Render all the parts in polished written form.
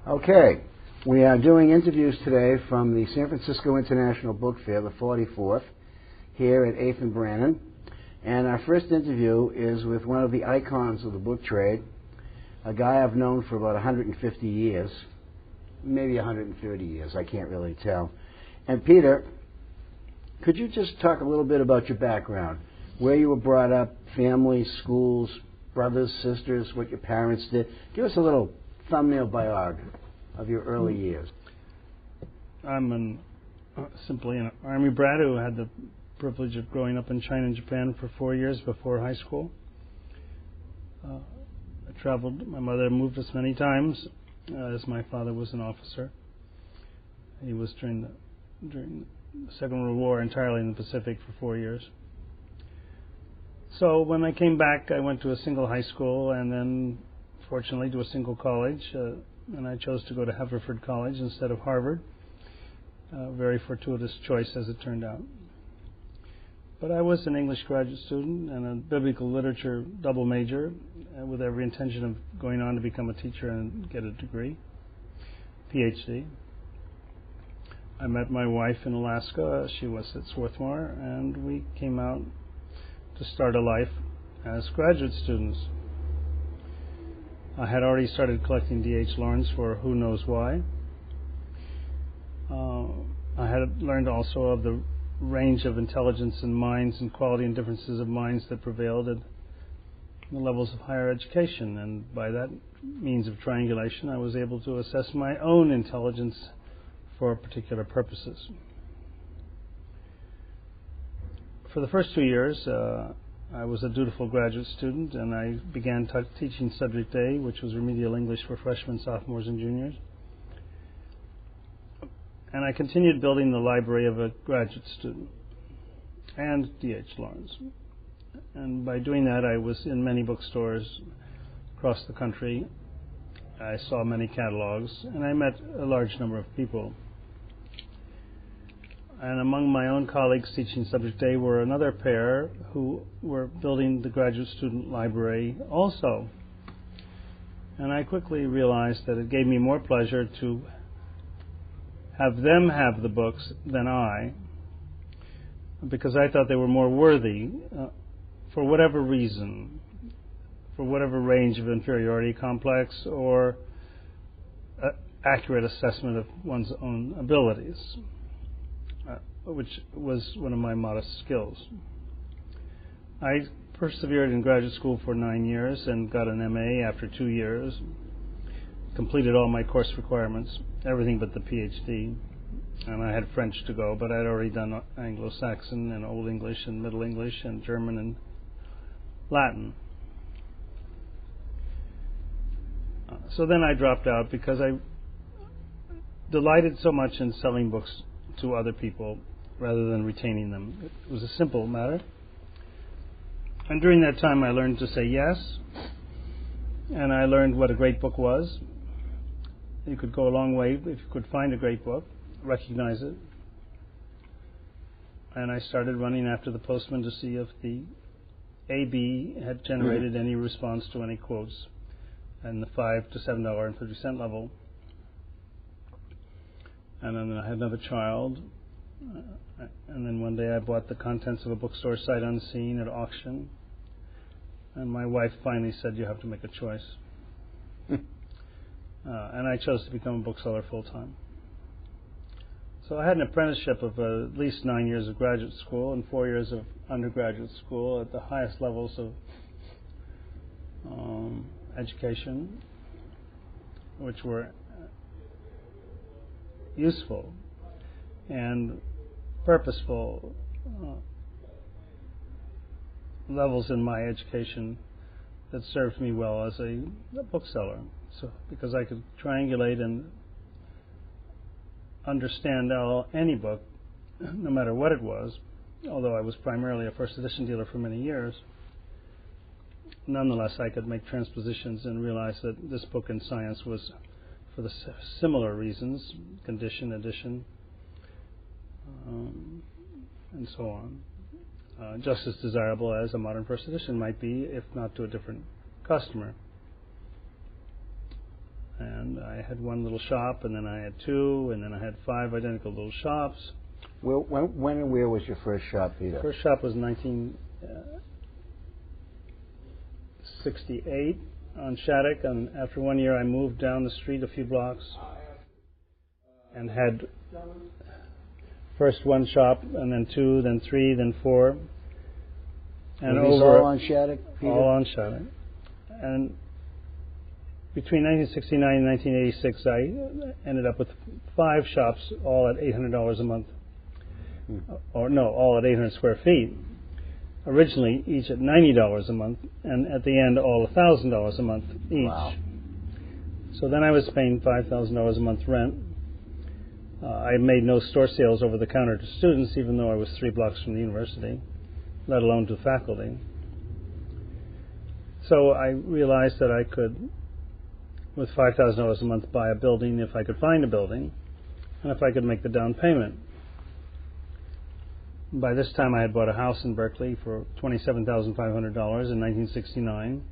Okay, we are doing interviews today from the San Francisco International Book Fair, the 44th, here at 8th and Brannan. And our first interview is with one of the icons of the book trade, a guy I've known for about 150 years, maybe 130 years, I can't really tell. And Peter, could you just talk a little bit about your background, where you were brought up, family, schools, brothers, sisters, what your parents did? Give us a little thumbnail biography of your early years. I'm simply an Army brat who had the privilege of growing up in China and Japan for 4 years before high school. I traveled. My mother moved us many times, as my father was an officer. He was during the Second World War entirely in the Pacific for 4 years. So when I came back, I went to a single high school and then, fortunately, to a single college. And I chose to go to Haverford College instead of Harvard. Very fortuitous choice, as it turned out. But I was an English graduate student and a biblical literature double major with every intention of going on to become a teacher and get a degree, PhD. I met my wife in Alaska. She was at Swarthmore, and we came out to start a life as graduate students. I had already started collecting D.H. Lawrence for Who Knows Why. I had learned also of the range of intelligence and minds and quality and differences of minds that prevailed at the levels of higher education. And by that means of triangulation, I was able to assess my own intelligence for particular purposes. For the first 2 years, I was a dutiful graduate student, and I began teaching Subject A, which was remedial English for freshmen, sophomores, and juniors. And I continued building the library of a graduate student and D.H. Lawrence. And by doing that, I was in many bookstores across the country. I saw many catalogs, and I met a large number of people. And among my own colleagues teaching Subject A were another pair who were building the graduate student library also. And I quickly realized that it gave me more pleasure to have them have the books than I, because I thought they were more worthy for whatever reason, for whatever range of inferiority complex or accurate assessment of one's own abilities, which was one of my modest skills. I persevered in graduate school for 9 years and got an MA after 2 years, completed all my course requirements, everything but the PhD, and I had French to go, but I'd already done Anglo-Saxon and Old English and Middle English and German and Latin. So then I dropped out because I delighted so much in selling books to other people rather than retaining them. It was a simple matter. And during that time I learned to say yes, and I learned what a great book was. You could go a long way if you could find a great book, recognize it. And I started running after the postman to see if the AB had generated any response to any quotes in the $5 to $7.50 level. And then I had another child. And then one day I bought the contents of a bookstore sight unseen at auction. And my wife finally said, "You have to make a choice." And I chose to become a bookseller full-time. So I had an apprenticeship of at least 9 years of graduate school and 4 years of undergraduate school at the highest levels of education, which were useful and purposeful levels in my education that served me well as a bookseller. So because I could triangulate and understand any book, no matter what it was, although I was primarily a first edition dealer for many years, nonetheless I could make transpositions and realize that this book in science was, for the similar reasons, condition, edition, and so on, just as desirable as a modern first edition might be, if not to a different customer. And I had one little shop, and then I had two, and then I had 5 identical little shops. Well, when and where was your first shop, Peter? First shop was 1968 on Shattuck, and after 1 year I moved down the street a few blocks and had first 1 shop, and then 2, then 3, then 4. And were these all on Shattuck, Peter? All on Shattuck. And between 1969 and 1986, I ended up with 5 shops, all at $800 a month. Or no, all at 800 square feet. Originally, each at $90 a month, and at the end, all $1,000 a month each. Wow. So then I was paying $5,000 a month rent. I made no store sales over the counter to students, even though I was 3 blocks from the university, let alone to faculty. So I realized that I could, with $5,000 a month, buy a building if I could find a building, and if I could make the down payment. By this time, I had bought a house in Berkeley for $27,500 in 1969,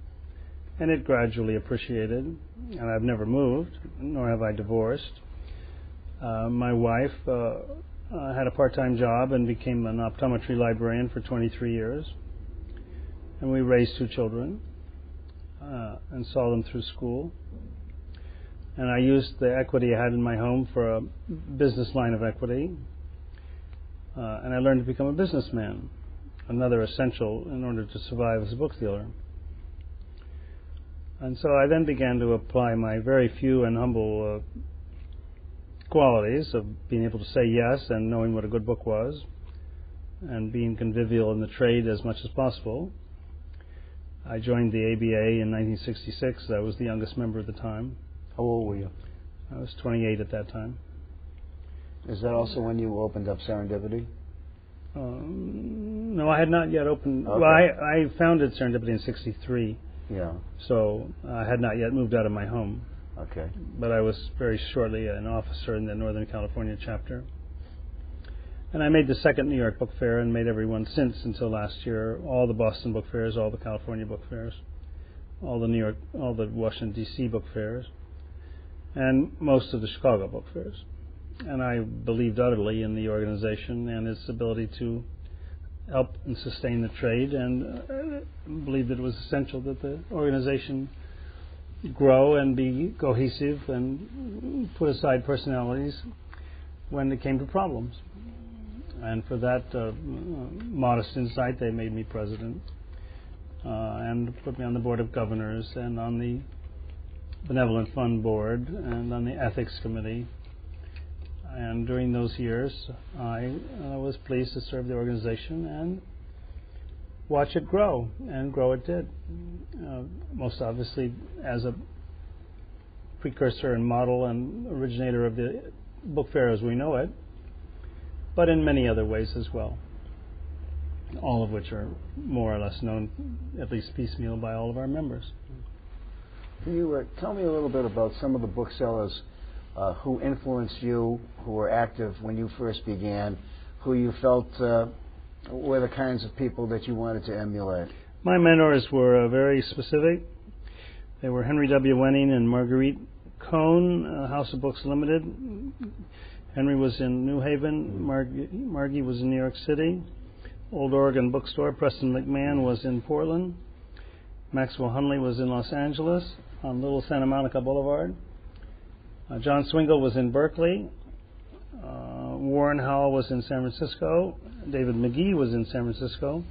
and it gradually appreciated, and I've never moved, nor have I divorced. My wife had a part-time job and became an optometry librarian for 23 years, and we raised 2 children and saw them through school. And I used the equity I had in my home for a business line of equity. And I learned to become a businessman, another essential in order to survive as a book dealer. And so I then began to apply my very few and humble qualities of being able to say yes and knowing what a good book was, and being convivial in the trade as much as possible. I joined the ABA in 1966. I was the youngest member at the time. How old were you? I was 28 at that time. Is that also when you opened up Serendipity? No, I had not yet opened. Okay. Well, I founded Serendipity in '63. Yeah. So I had not yet moved out of my home. Okay. But I was very shortly an officer in the Northern California chapter. And I made the second New York Book Fair and made every one since until last year. All the Boston Book Fairs, all the California Book Fairs, all the Washington D.C. Book Fairs, and most of the Chicago Book Fairs. And I believed utterly in the organization and its ability to help and sustain the trade, and believed that it was essential that the organization grow and be cohesive and put aside personalities when it came to problems. And for that modest insight, they made me president and put me on the board of governors and on the benevolent fund board and on the ethics committee. And during those years, I was pleased to serve the organization and watch it grow, and grow it did. Most obviously as a precursor and model and originator of the book fair as we know it, but in many other ways as well, all of which are more or less known, at least piecemeal, by all of our members. Can you tell me a little bit about some of the booksellers who influenced you, who were active when you first began, who you felt were the kinds of people that you wanted to emulate? My mentors were very specific. They were Henry W. Wenning and Marguerite Cohn, House of Books Limited. Henry was in New Haven. Margie was in New York City. Old Oregon Bookstore. Preston McMahon was in Portland. Maxwell Hunley was in Los Angeles on Little Santa Monica Boulevard. John Swingle was in Berkeley. Warren Howell was in San Francisco. David McGee was in San Francisco.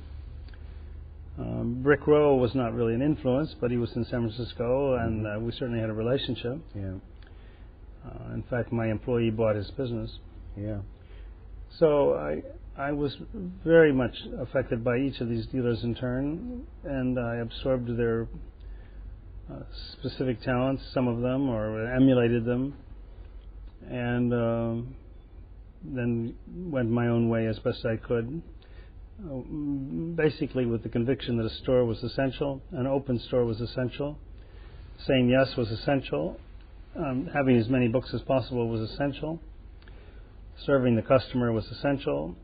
Brick Rowe was not really an influence, but he was in San Francisco, and we certainly had a relationship. Yeah. In fact, my employee bought his business. Yeah. So I was very much affected by each of these dealers in turn, and I absorbed their specific talents, some of them, or emulated them, and then went my own way as best I could, basically with the conviction that a store was essential, an open store was essential, saying yes was essential, having as many books as possible was essential, serving the customer was essential,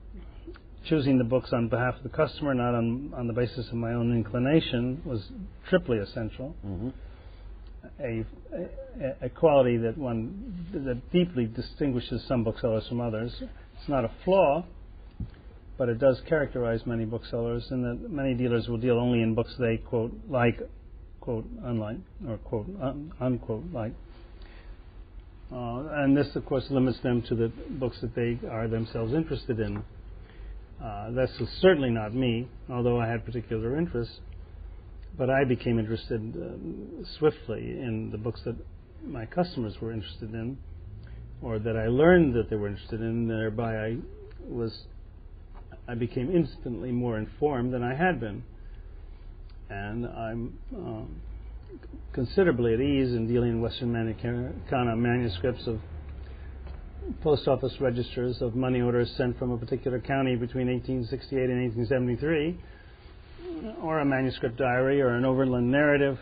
choosing the books on behalf of the customer, not on the basis of my own inclination, was triply essential. a quality that deeply distinguishes some booksellers from others. It's not a flaw, but it does characterize many booksellers, in that many dealers will deal only in books they quote like, quote unlike, or quote unquote like. And this, of course, limits them to the books that they are themselves interested in. That's certainly not me, although I had particular interests. But I became interested swiftly in the books that my customers were interested in, or that I learned that they were interested in. Thereby, I became instantly more informed than I had been, and I'm considerably at ease in dealing in Western Americana manuscripts of post office registers of money orders sent from a particular county between 1868 and 1873, or a manuscript diary, or an overland narrative,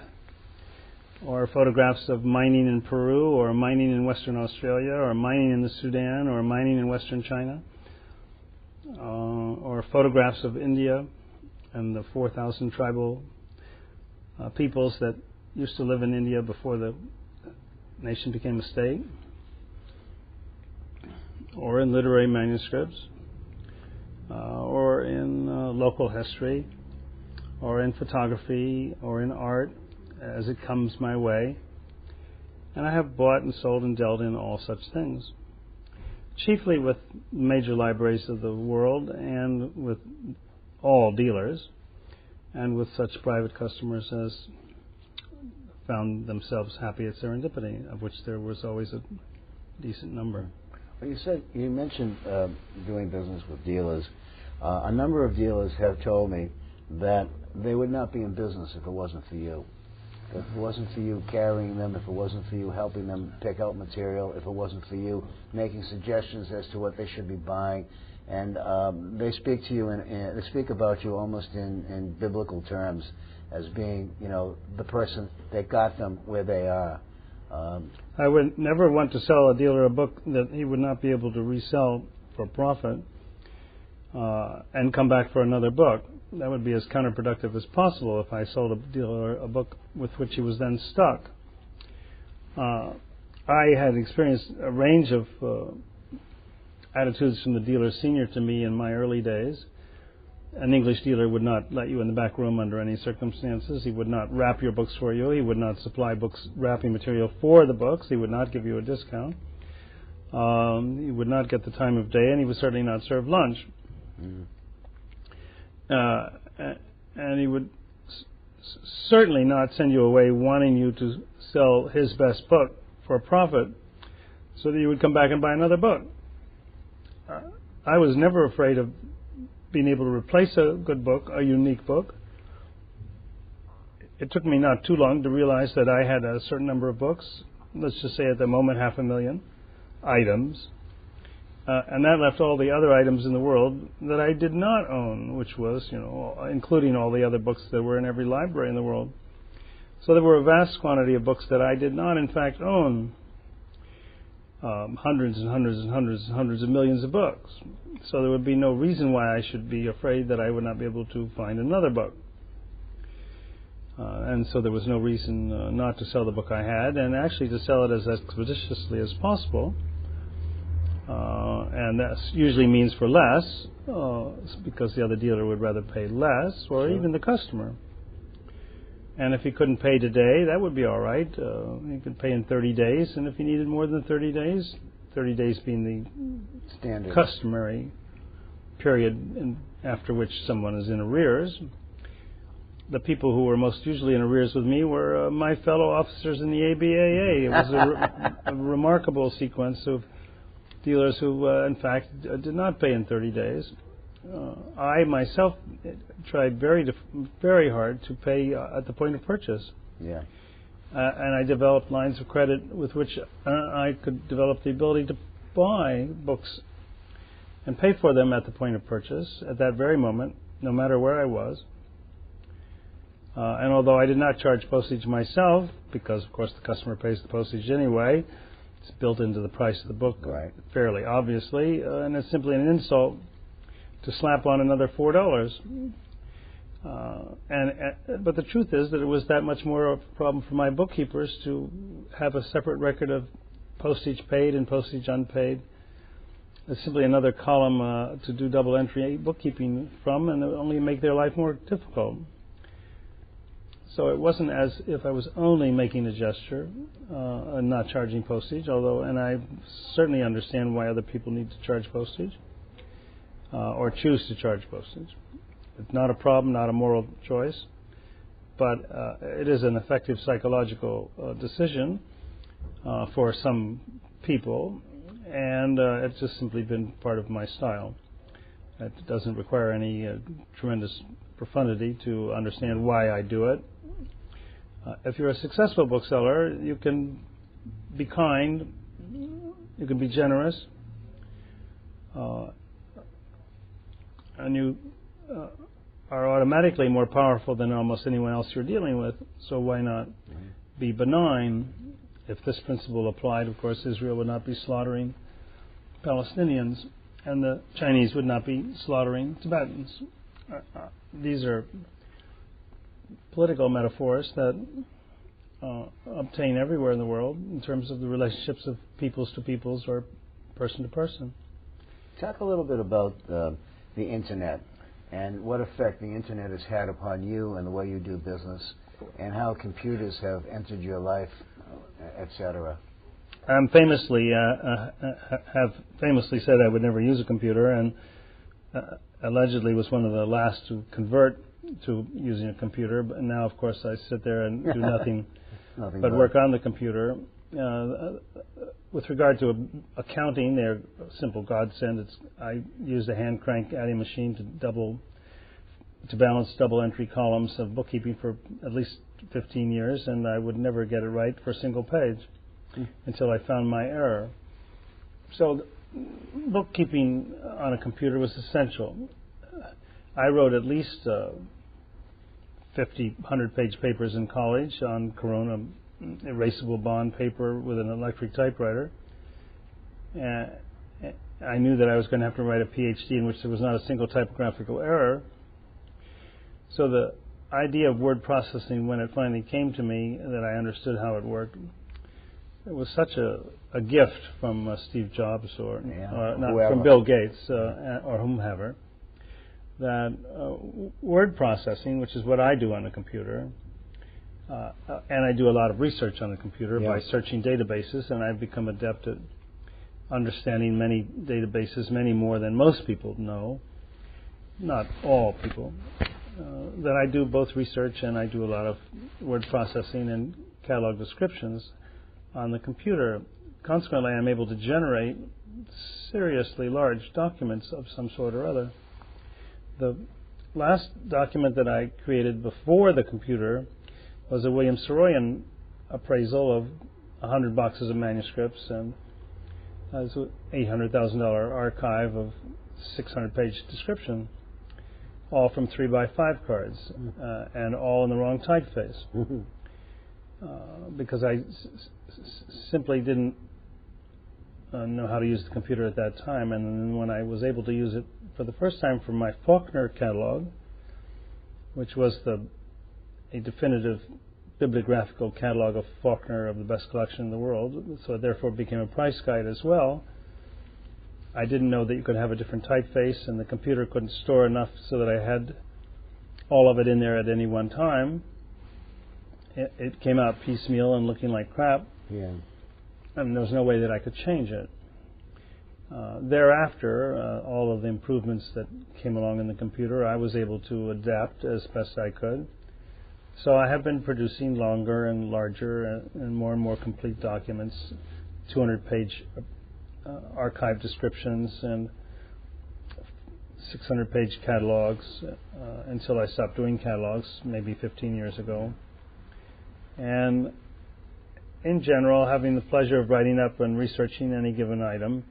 or photographs of mining in Peru, or mining in Western Australia, or mining in the Sudan, or mining in Western China, or photographs of India and the 4,000 tribal peoples that used to live in India before the nation became a state, or in literary manuscripts, or in local history, or in photography, or in art, as it comes my way. And I have bought and sold and dealt in all such things, chiefly with major libraries of the world, and with all dealers, and with such private customers as found themselves happy at serendipity, of which there was always a decent number. Well, you mentioned doing business with dealers. A number of dealers have told me that they would not be in business if it wasn't for you. If it wasn't for you carrying them, if it wasn't for you helping them pick out material, if it wasn't for you making suggestions as to what they should be buying, and they speak to you and they speak about you almost in biblical terms as being, the person that got them where they are. I would never want to sell a dealer a book that he would not be able to resell for profit and come back for another book. That would be as counterproductive as possible if I sold a dealer a book with which he was then stuck. I had experienced a range of attitudes from the dealers senior to me in my early days. An English dealer would not let you in the back room under any circumstances. He would not wrap your books for you. He would not supply books wrapping material for the books. He would not give you a discount. He would not get the time of day, and he would certainly not serve lunch. Mm. And he would certainly not send you away wanting you to sell his best book for a profit so that you would come back and buy another book. I was never afraid of being able to replace a good book, a unique book. It took me not too long to realize that I had a certain number of books, let's just say at the moment 500,000 items, and that left all the other items in the world that I did not own, which was, including all the other books that were in every library in the world. So there were a vast quantity of books that I did not, in fact, own. Hundreds and hundreds and hundreds and hundreds of millions of books. So there would be no reason why I should be afraid that I would not be able to find another book. And so there was no reason not to sell the book I had, and actually to sell it as expeditiously as possible. And that usually means for less, because the other dealer would rather pay less, or Sure. even the customer. And if he couldn't pay today, that would be all right. He could pay in 30 days, and if he needed more than 30 days, 30 days being the standard customary period after which someone is in arrears. The people who were most usually in arrears with me were my fellow officers in the ABAA. It was a remarkable sequence of dealers who, in fact, did not pay in 30 days. I myself tried very hard to pay at the point of purchase. Yeah. And I developed lines of credit with which I could develop the ability to buy books and pay for them at the point of purchase at that very moment, no matter where I was. And although I did not charge postage myself, because of course the customer pays the postage anyway, it's built into the price of the book, right, fairly obviously, and it's simply an insult to slap on another $4. But the truth is that it was that much more of a problem for my bookkeepers to have a separate record of postage paid and postage unpaid. It's simply another column to do double entry bookkeeping from, and it would only make their life more difficult. So it wasn't as if I was only making a gesture and not charging postage, and I certainly understand why other people need to charge postage or choose to charge postage. It's not a problem, not a moral choice, but it is an effective psychological decision for some people, and it's just simply been part of my style. It doesn't require any tremendous profundity to understand why I do it. If you're a successful bookseller, you can be kind, you can be generous, and you are automatically more powerful than almost anyone else you're dealing with, so why not be benign? If this principle applied, of course, Israel would not be slaughtering Palestinians, and the Chinese would not be slaughtering Tibetans. These are political metaphors that obtain everywhere in the world in terms of the relationships of peoples to peoples or person to person. Talk a little bit about the Internet and what effect the Internet has had upon you and the way you do business, and how computers have entered your life, etc. I have famously said I would never use a computer, and allegedly was one of the last to convert to using a computer. But now, of course, I sit there and do nothing but work on the computer. With regard to accounting, they're a simple godsend. I use a hand crank adding machine to balance double entry columns of bookkeeping for at least 15 years, and I would never get it right for a single page until I found my error. So bookkeeping on a computer was essential. I wrote at least 50, 100-page papers in college on Corona erasable bond paper with an electric typewriter. I knew that I was going to have to write a PhD in which there was not a single typographical error. So the idea of word processing, when it finally came to me that I understood how it worked, it was such a gift from Steve Jobs or from Bill Gates or whomever, that word processing, which is what I do on the computer, and I do a lot of research on the computer by searching databases, and I've become adept at understanding many databases, many more than most people know, not all people, that I do both research and I do a lot of word processing and catalog descriptions on the computer. Consequently, I'm able to generate seriously large documents of some sort or other. The last document that I created before the computer was a William Saroyan appraisal of 100 boxes of manuscripts, and that's an $800,000 archive of 600-page description, all from 3x5 cards, and all in the wrong typeface. Because I simply didn't know how to use the computer at that time, and then when I was able to use it for the first time for my Faulkner catalog, which was a definitive bibliographical catalog of Faulkner of the best collection in the world, so it therefore became a price guide as well. I didn't know that you could have a different typeface, and the computer couldn't store enough so that I had all of it in there at any one time. It came out piecemeal and looking like crap, and there was no way that I could change it. Thereafter, all of the improvements that came along in the computer, I was able to adapt as best I could. So I have been producing longer and larger and more complete documents, 200-page archive descriptions and 600-page catalogs until I stopped doing catalogs maybe 15 years ago. And in general, having the pleasure of writing up and researching any given item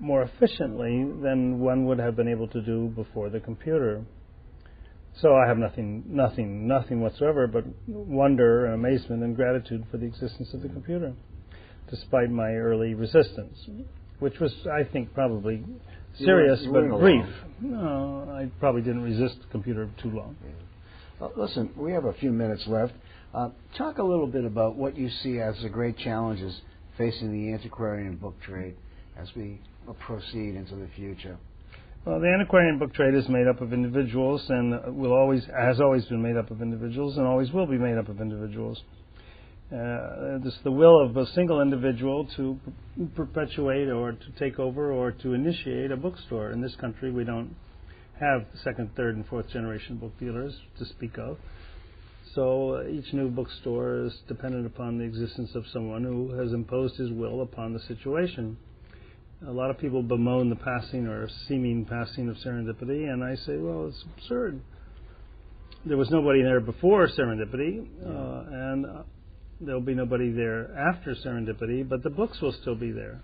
more efficiently than one would have been able to do before the computer. So I have nothing whatsoever but wonder and amazement and gratitude for the existence of the computer, despite my early resistance, which was, I think, probably serious you but weren't brief. alone. No, I probably didn't resist the computer too long. Yeah. Well, listen, we have a few minutes left. Talk a little bit about what you see as the great challenges facing the antiquarian book trade as we proceed into the future. Well, the antiquarian book trade is made up of individuals and has always been made up of individuals and always will be made up of individuals. It's the will of a single individual to perpetuate or to take over or to initiate a bookstore. In this country, we don't have second, third, and fourth generation book dealers to speak of. So each new bookstore is dependent upon the existence of someone who has imposed his will upon the situation. A lot of people bemoan the passing or seeming passing of serendipity, and I say, well, it's absurd. There was nobody there before serendipity, and there'll be nobody there after serendipity, but the books will still be there.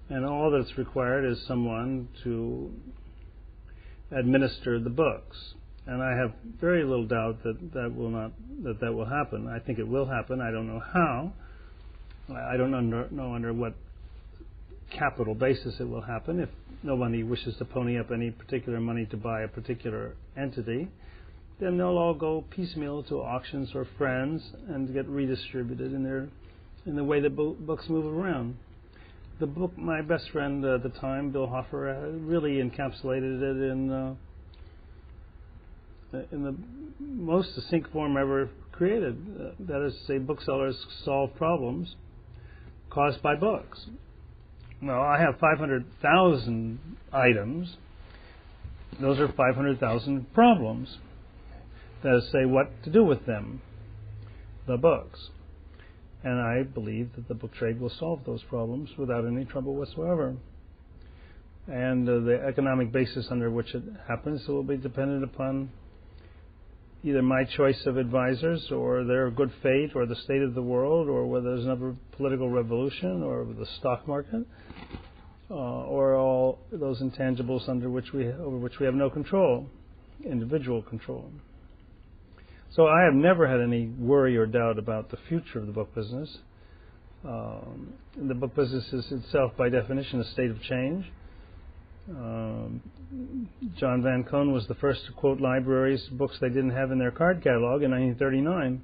And all that's required is someone to administer the books. And I have very little doubt that will happen. I think it will happen. I don't know how. I don't know under what capital basis it will happen. If nobody wishes to pony up any particular money to buy a particular entity, then they'll all go piecemeal to auctions or friends and get redistributed in the way that books move around. The book, my best friend at the time, Bill Hoffer, really encapsulated it in the most succinct form ever created. That is to say, booksellers solve problems caused by books. Well, I have 500,000 items. Those are 500,000 problems. That is to say, what to do with them, the books. And I believe that the book trade will solve those problems without any trouble whatsoever. And the economic basis under which it happens will be dependent upon either my choice of advisors or their good fate or the state of the world or whether there's another political revolution or the stock market or all those intangibles over which we have no control, individual control. So I have never had any worry or doubt about the future of the book business. The book business is itself, by definition, a state of change. John Van Coen was the first to quote libraries books they didn't have in their card catalog in 1939,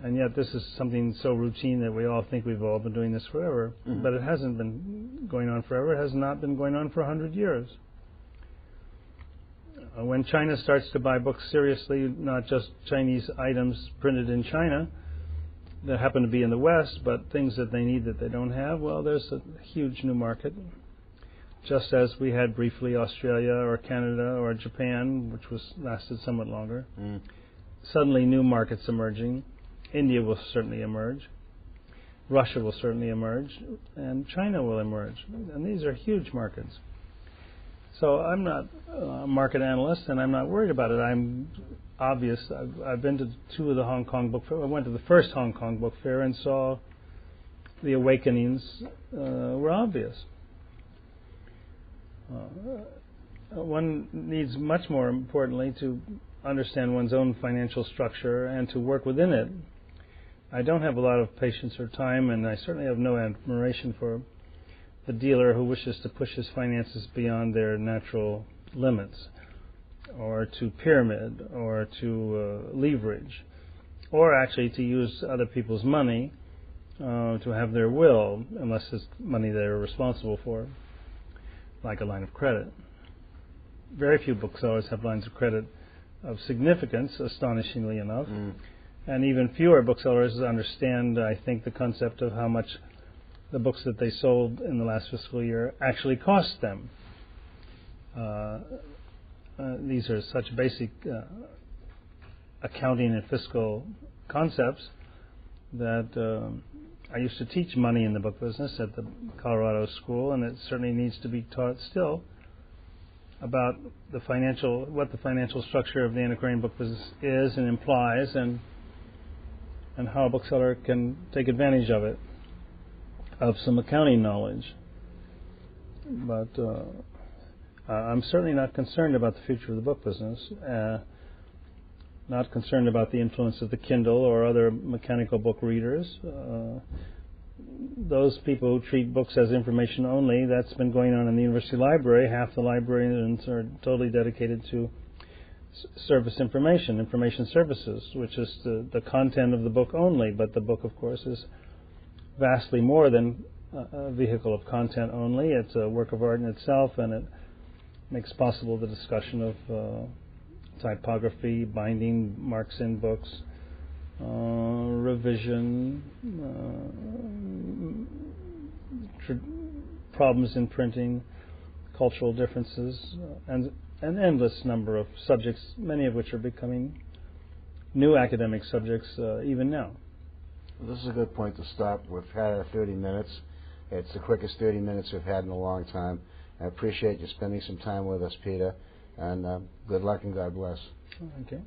and yet this is something so routine that we all think we've all been doing this forever. Mm-hmm. But it hasn't been going on forever. It has not been going on for 100 years. When China starts to buy books seriously, not just Chinese items printed in China that happen to be in the West, but things that they need that they don't have, well, there's a huge new market. Just as we had briefly Australia or Canada or Japan, which lasted somewhat longer. Mm. Suddenly new markets emerging. India will certainly emerge. Russia will certainly emerge. And China will emerge. And these are huge markets. So I'm not a market analyst, and I'm not worried about it. I'm obvious. I've been to two of the Hong Kong book fair. I went to the first Hong Kong book fair and saw the awakenings were obvious. One needs much more importantly to understand one's own financial structure and to work within it. I don't have a lot of patience or time, and I certainly have no admiration for the dealer who wishes to push his finances beyond their natural limits, or to pyramid, or to leverage, or actually to use other people's money to have their will, unless it's money they're responsible for, like a line of credit. Very few booksellers have lines of credit of significance, astonishingly enough, and even fewer booksellers understand, I think, the concept of how much the books that they sold in the last fiscal year actually cost them. These are such basic accounting and fiscal concepts that I used to teach money in the book business at the Colorado School, and it certainly needs to be taught still about what the financial structure of the antiquarian book business is and implies, and how a bookseller can take advantage of it, of some accounting knowledge. But I'm certainly not concerned about the future of the book business, not concerned about the influence of the Kindle or other mechanical book readers. those people who treat books as information only, that's been going on in the university library. Half the librarians are totally dedicated to service information services, which is the content of the book only. But the book, of course, is vastly more than a vehicle of content only. It's a work of art in itself, and it makes possible the discussion of typography, binding marks in books, revision, problems in printing, cultural differences, and an endless number of subjects, many of which are becoming new academic subjects even now. This is a good point to stop. We've had 30 minutes. It's the quickest 30 minutes we've had in a long time. I appreciate you spending some time with us, Peter, and good luck and God bless. Okay.